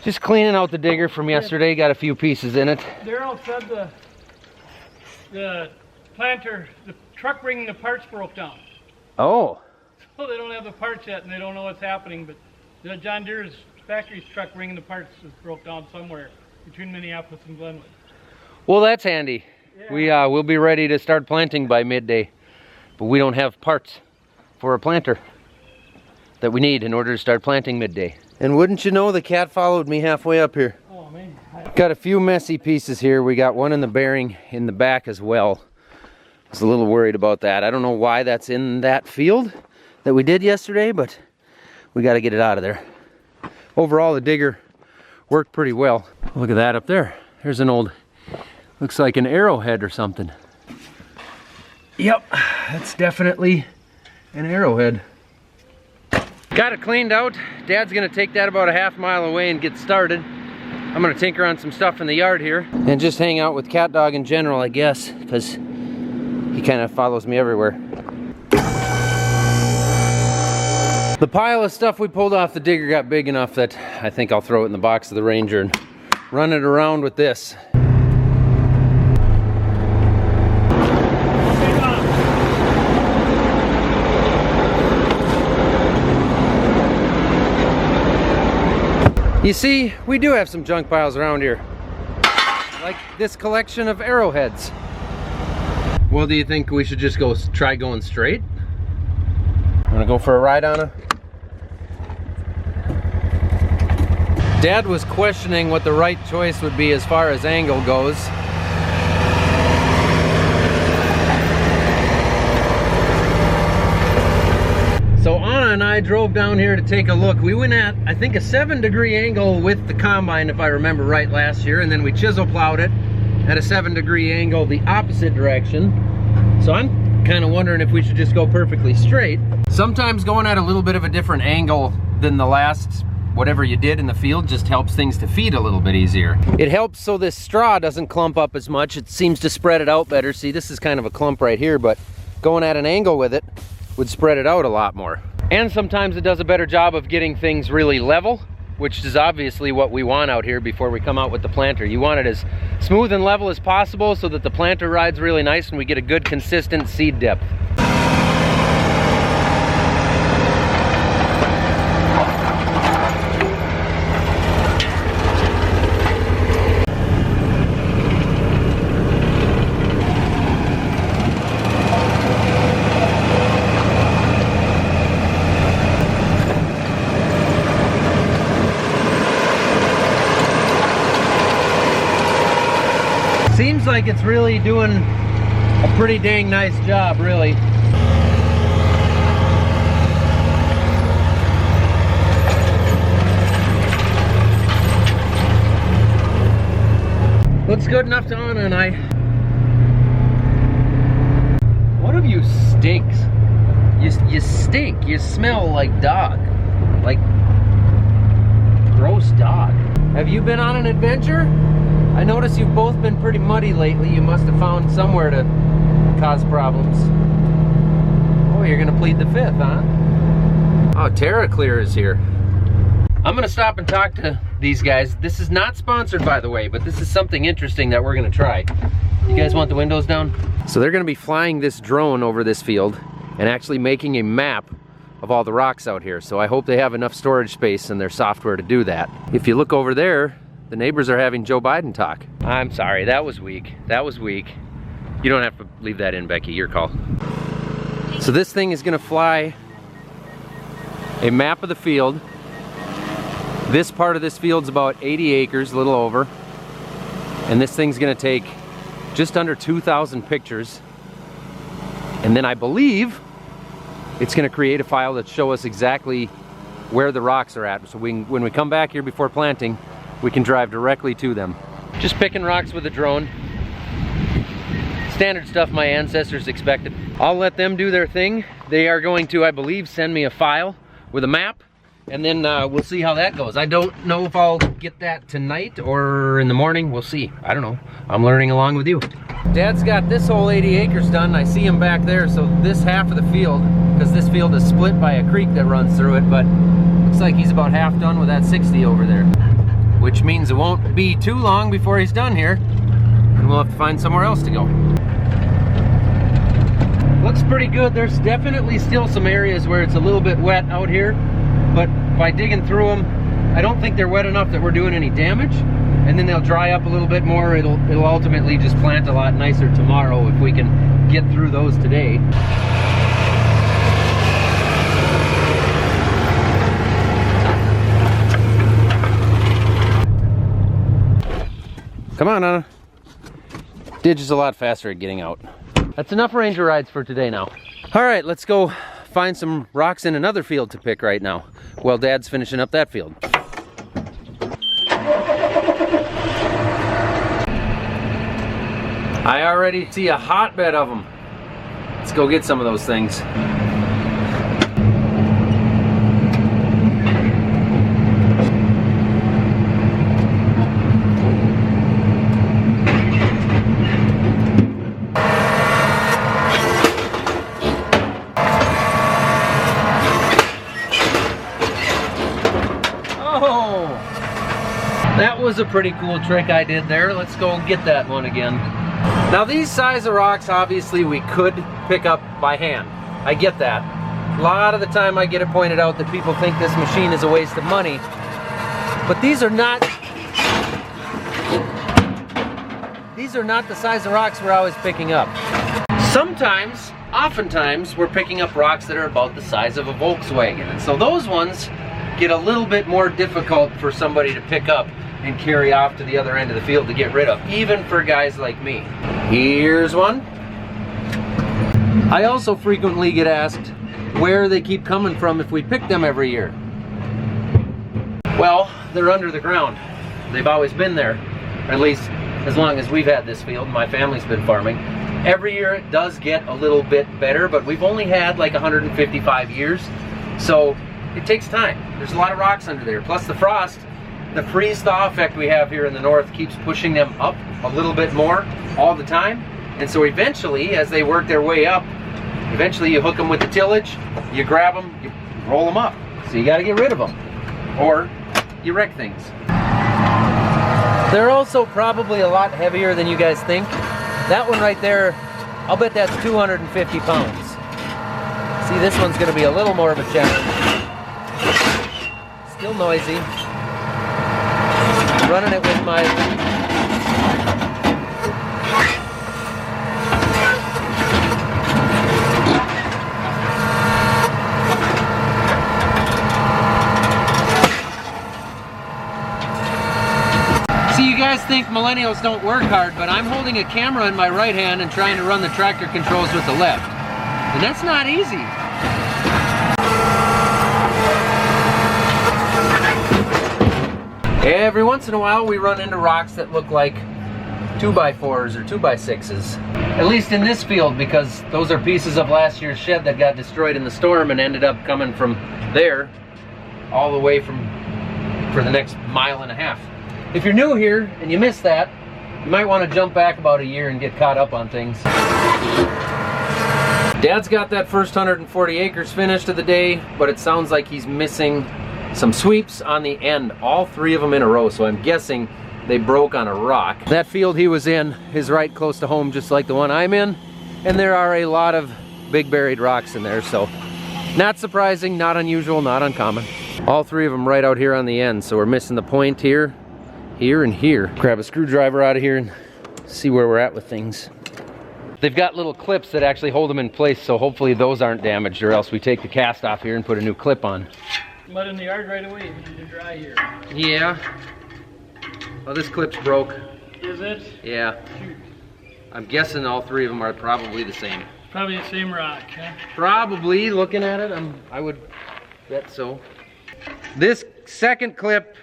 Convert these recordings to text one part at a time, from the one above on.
Just cleaning out the digger from yesterday, got a few pieces in it. Daryl said the planter, the truck bringing the parts broke down. Oh. So they don't have the parts yet and they don't know what's happening, but the John Deere's factory's truck bringing the parts is broke down somewhere between Minneapolis and Glenwood. Well, that's handy. Yeah. We'll be ready to start planting by midday, but we don't have parts for a planter that we need in order to start planting midday. And wouldn't you know, the cat followed me halfway up here. Oh man. Got a few messy pieces here. We got one in the bearing in the back as well. I was a little worried about that. I don't know why that's in that field that we did yesterday, but we got to get it out of there. Overall, the digger worked pretty well. Look at that up there. There's an old, looks like an arrowhead or something. Yep, that's definitely an arrowhead. Got it cleaned out. Dad's gonna take that about a half mile away and get started. I'm gonna tinker on some stuff in the yard here and just hang out with Cat Dog in general, I guess, because he kind of follows me everywhere. The pile of stuff we pulled off the digger got big enough that I think I'll throw it in the box of the Ranger and run it around with this. You see, we do have some junk piles around here. Like this collection of arrowheads. Well, do you think we should just try going straight? Wanna go for a ride, Anna? Dad was questioning what the right choice would be as far as angle goes. So Anna and I drove down here to take a look. We went at, I think, a 7-degree angle with the combine, if I remember right, last year, and then we chisel plowed it at a 7-degree angle the opposite direction. So I'm kind of wondering if we should just go perfectly straight. Sometimes going at a little bit of a different angle than the last whatever you did in the field just helps things to feed a little bit easier. It helps so this straw doesn't clump up as much. It seems to spread it out better. See, this is kind of a clump right here, but going at an angle with it would spread it out a lot more. And sometimes it does a better job of getting things really level, which is obviously what we want out here before we come out with the planter. You want it as smooth and level as possible so that the planter rides really nice and we get a good consistent seed depth. Seems like it's really doing a pretty dang nice job, really. Looks good enough to Anna and I. One of you stinks. You stink. You smell like dog. Like gross dog. Have you been on an adventure? I notice you've both been pretty muddy lately. You must have found somewhere to cause problems. Oh, you're gonna plead the fifth, huh? Oh, TerraClear is here. I'm gonna stop and talk to these guys. This is not sponsored, by the way, but this is something interesting that we're gonna try. You guys want the windows down? So they're gonna be flying this drone over this field and actually making a map of all the rocks out here. So I hope they have enough storage space in their software to do that. If you look over there, the neighbors are having Joe Biden talk. I'm sorry, that was weak. That was weak. You don't have to leave that in, Becky, your call. So this thing is gonna fly a map of the field. This part of this field's about 80 acres, a little over. And this thing's gonna take just under 2,000 pictures. And then I believe it's gonna create a file that shows us exactly where the rocks are at. So when we come back here before planting, we can drive directly to them. Just picking rocks with a drone. Standard stuff my ancestors expected. I'll let them do their thing. They are going to, I believe, send me a file with a map and then we'll see how that goes. I don't know if I'll get that tonight or in the morning. We'll see. I don't know. I'm learning along with you. Dad's got this whole 80 acres done. I see him back there. So this half of the field, because this field is split by a creek that runs through it, but looks like he's about half done with that 60 over there, which means it won't be too long before he's done here, and we'll have to find somewhere else to go. Looks pretty good. There's definitely still some areas where it's a little bit wet out here, but by digging through them, I don't think they're wet enough that we're doing any damage. And then they'll dry up a little bit more. It'll ultimately just plant a lot nicer tomorrow if we can get through those today. Come on, Anna. Didge is a lot faster at getting out. That's enough ranger rides for today now. All right, let's go find some rocks in another field to pick right now while Dad's finishing up that field. I already see a hotbed of them. Let's go get some of those things. Oh, that was a pretty cool trick I did there. Let's go get that one again. Now these size of rocks, obviously we could pick up by hand. I get that. A lot of the time I get it pointed out that people think this machine is a waste of money. But these are not the size of rocks we're always picking up. Sometimes, oftentimes, we're picking up rocks that are about the size of a Volkswagen. And so those ones get a little bit more difficult for somebody to pick up and carry off to the other end of the field to get rid of, even for guys like me. Here's one. I also frequently get asked where they keep coming from if we pick them every year. Well, they're under the ground. They've always been there, at least as long as we've had this field. My family's been farming. Every year it does get a little bit better, but we've only had like 155 years, so it takes time. There's a lot of rocks under there, plus the frost. The freeze-thaw effect we have here in the north keeps pushing them up a little bit more all the time. And so eventually, as they work their way up, eventually you hook them with the tillage, you grab them, you roll them up. So you gotta get rid of them, or you wreck things. They're also probably a lot heavier than you guys think. That one right there, I'll bet that's 250 pounds. See, this one's gonna be a little more of a challenge. Still noisy. Running it with my See, you guys think millennials don't work hard, but I'm holding a camera in my right hand and trying to run the tractor controls with the left. And that's not easy. Every once in a while we run into rocks that look like 2x4s or 2x6s. At least in this field, because those are pieces of last year's shed that got destroyed in the storm and ended up coming from there all the way for the next mile and a half. If you're new here and you missed that, you might want to jump back about a year and get caught up on things. Dad's got that first 140 acres finished of the day, but it sounds like he's missing some sweeps on the end, all three of them in a row, so I'm guessing they broke on a rock. That field he was in is right close to home, just like the one I'm in, and there are a lot of big buried rocks in there, so not surprising, not unusual, not uncommon. All three of them right out here on the end, so we're missing the point here, here, and here. Grab a screwdriver out of here and see where we're at with things. They've got little clips that actually hold them in place, so hopefully those aren't damaged, or else we take the cast off here and put a new clip on. Mud in the yard right away if you need to dry here. Yeah. Oh, this clip's broke. Is it? Yeah. Shoot. I'm guessing all three of them are probably the same. Probably the same rock, huh? Probably, looking at it, I would bet so. This second clip,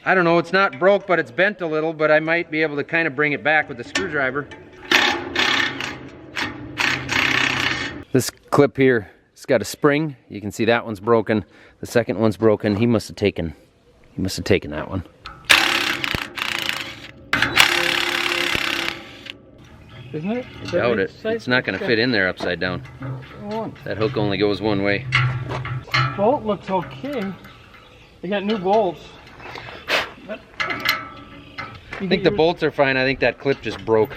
I don't know, it's not broke, but it's bent a little, but I might be able to kind of bring it back with the screwdriver. This clip here It's got a spring. You can see that one's broken. The second one's broken. He must have taken that one. Isn't it? I doubt it. It's not going to fit in there upside down. That hook only goes one way. Bolt looks okay. They got new bolts. I think the bolts are fine. I think that clip just broke.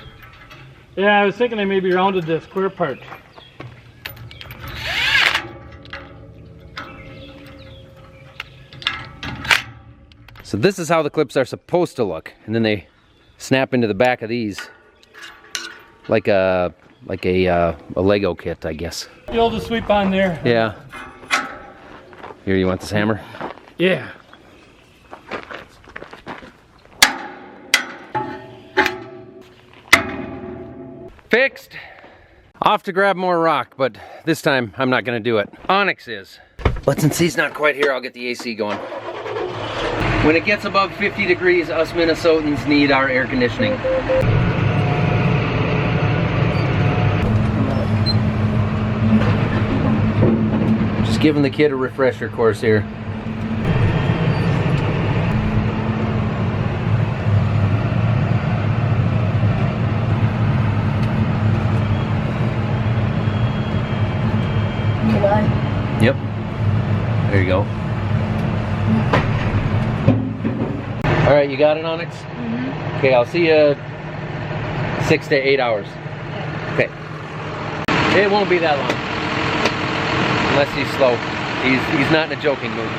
Yeah, I was thinking they maybe rounded the square part. So this is how the clips are supposed to look, and then they snap into the back of these like a Lego kit, I guess. You'll just sweep on there. Yeah. Here, you want this hammer? Yeah. Fixed. Off to grab more rock, but this time I'm not gonna do it. Onyx is. But since he's not quite here, I'll get the AC going. When it gets above 50 degrees, us Minnesotans need our air conditioning. Just giving the kid a refresher course here. Yep. There you go. All right, you got it, Onyx? Mm-hmm. Okay, I'll see you 6 to 8 hours. Okay. It won't be that long. Unless he's slow. He's not in a joking mood.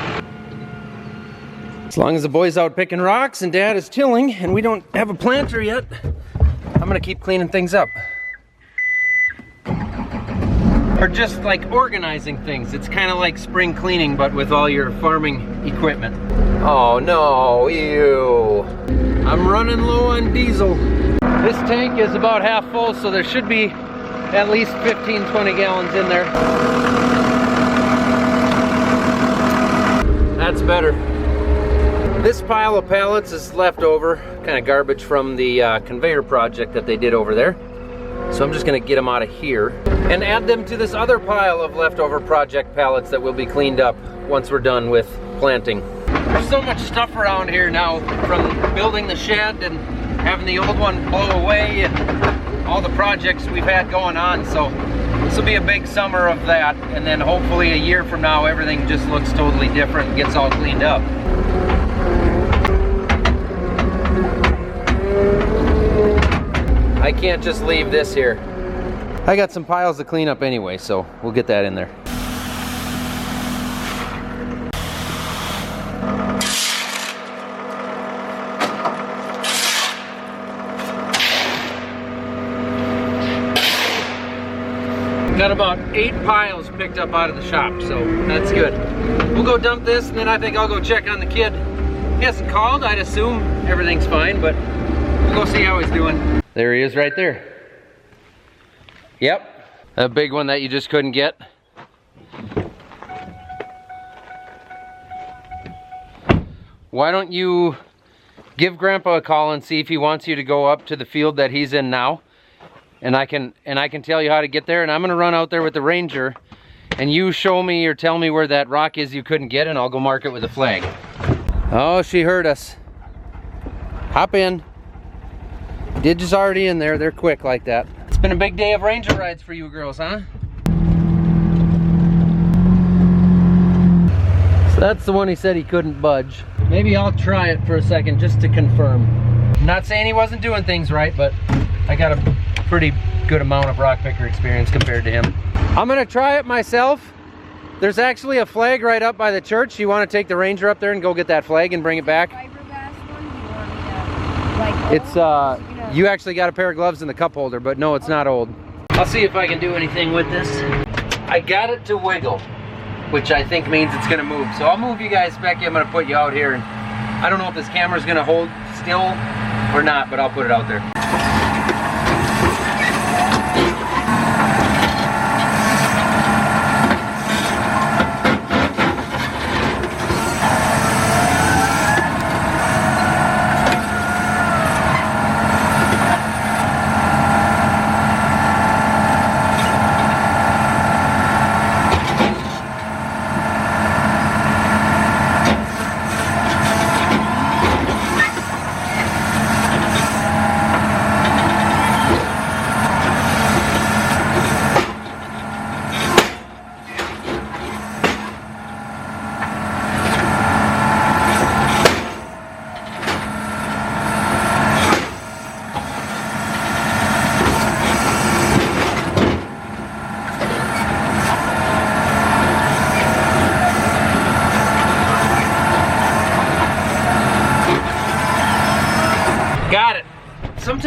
As long as the boy's out picking rocks and Dad is tilling and we don't have a planter yet, I'm gonna keep cleaning things up. Or just like organizing things. It's kind of like spring cleaning, but with all your farming equipment. Oh no, ew. I'm running low on diesel. This tank is about half full, so there should be at least 15, 20 gallons in there. That's better. This pile of pallets is left over, kind of garbage from the conveyor project that they did over there. So I'm just gonna get them out of here and add them to this other pile of leftover project pallets that will be cleaned up once we're done with planting. There's so much stuff around here now from building the shed and having the old one blow away and all the projects we've had going on. So this will be a big summer of that, and then hopefully a year from now everything just looks totally different and gets all cleaned up. I can't just leave this here. I got some piles to clean up anyway, so we'll get that in there. Got about 8 piles picked up out of the shop, so that's good. We'll go dump this, and then I think I'll go check on the kid. He hasn't called. I'd assume everything's fine, but we'll go see how he's doing. There he is right there. Yep, a big one that you just couldn't get. Why don't you give Grandpa a call and see if he wants you to go up to the field that he's in now, and I can tell you how to get there, and I'm gonna run out there with the Ranger, and you show me or tell me where that rock is you couldn't get, and I'll go mark it with a flag. Oh, she heard us. Hop in. Didge's already in there. They're quick like that. It's been a big day of Ranger rides for you girls, huh? So that's the one he said he couldn't budge. Maybe I'll try it for a second just to confirm. I'm not saying he wasn't doing things right, but I got a pretty good amount of rock picker experience compared to him. I'm gonna try it myself. There's actually a flag right up by the church. You want to take the Ranger up there and go get that flag and bring it back? It's you actually got a pair of gloves in the cup holder, but no, it's not old. I'll see if I can do anything with this. I got it to wiggle, which I think means it's gonna move. So I'll move you guys, Becky. I'm gonna put you out here, and I don't know if this camera's gonna hold still or not, but I'll put it out there.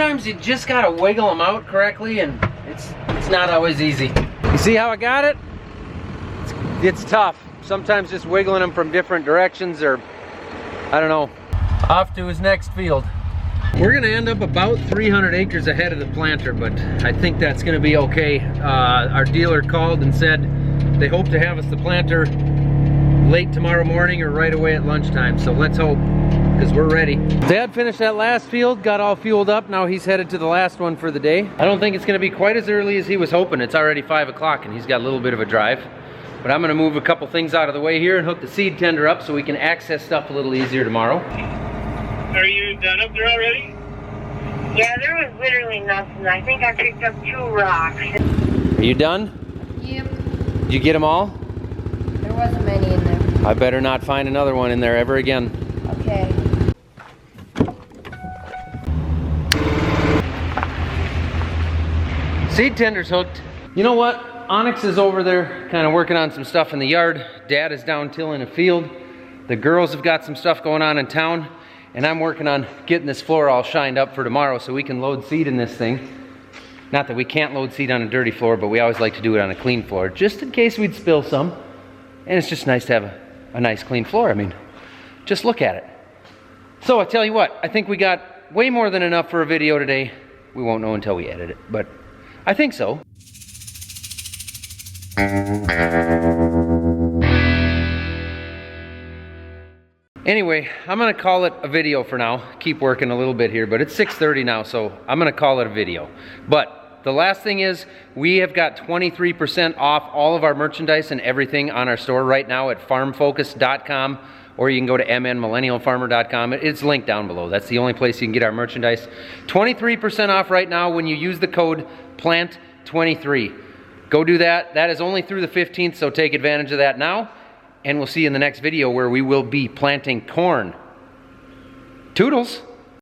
sometimes you just gotta wiggle them out correctly, and it's not always easy. You see how I got it? It's tough. Sometimes just wiggling them from different directions, or I don't know. Off to his next field. We're gonna end up about 300 acres ahead of the planter, but I think that's gonna be okay. Our dealer called and said they hope to have us the planter late tomorrow morning or right away at lunchtime, so let's hope, because we're ready. Dad finished that last field, got all fueled up. Now he's headed to the last one for the day. I don't think it's gonna be quite as early as he was hoping. It's already 5 o'clock and he's got a little bit of a drive. But I'm gonna move a couple things out of the way here and hook the seed tender up so we can access stuff a little easier tomorrow. Are you done up there already? Yeah, there was literally nothing. I think I picked up 2 rocks. Are you done? Yep. Did you get them all? There wasn't many in there. I better not find another one in there ever again. Okay. Seed tender's hooked. You know what? Onyx is over there kind of working on some stuff in the yard. Dad is down tilling a field. The girls have got some stuff going on in town. And I'm working on getting this floor all shined up for tomorrow so we can load seed in this thing. Not that we can't load seed on a dirty floor, but we always like to do it on a clean floor, just in case we'd spill some. And it's just nice to have a nice clean floor. I mean, just look at it. So I tell you what, I think we got way more than enough for a video today. We won't know until we edit it, but I think so. Anyway, I'm gonna call it a video for now. Keep working a little bit here, but it's 6:30 now, so I'm gonna call it a video. But the last thing is, we have got 23% off all of our merchandise and everything on our store right now at farmfocus.com, or you can go to mnmillennialfarmer.com. It's linked down below. That's the only place you can get our merchandise. 23% off right now when you use the code PLANT23. Go do that. That is only through the 15th, so take advantage of that now. And we'll see you in the next video where we will be planting corn. Toodles!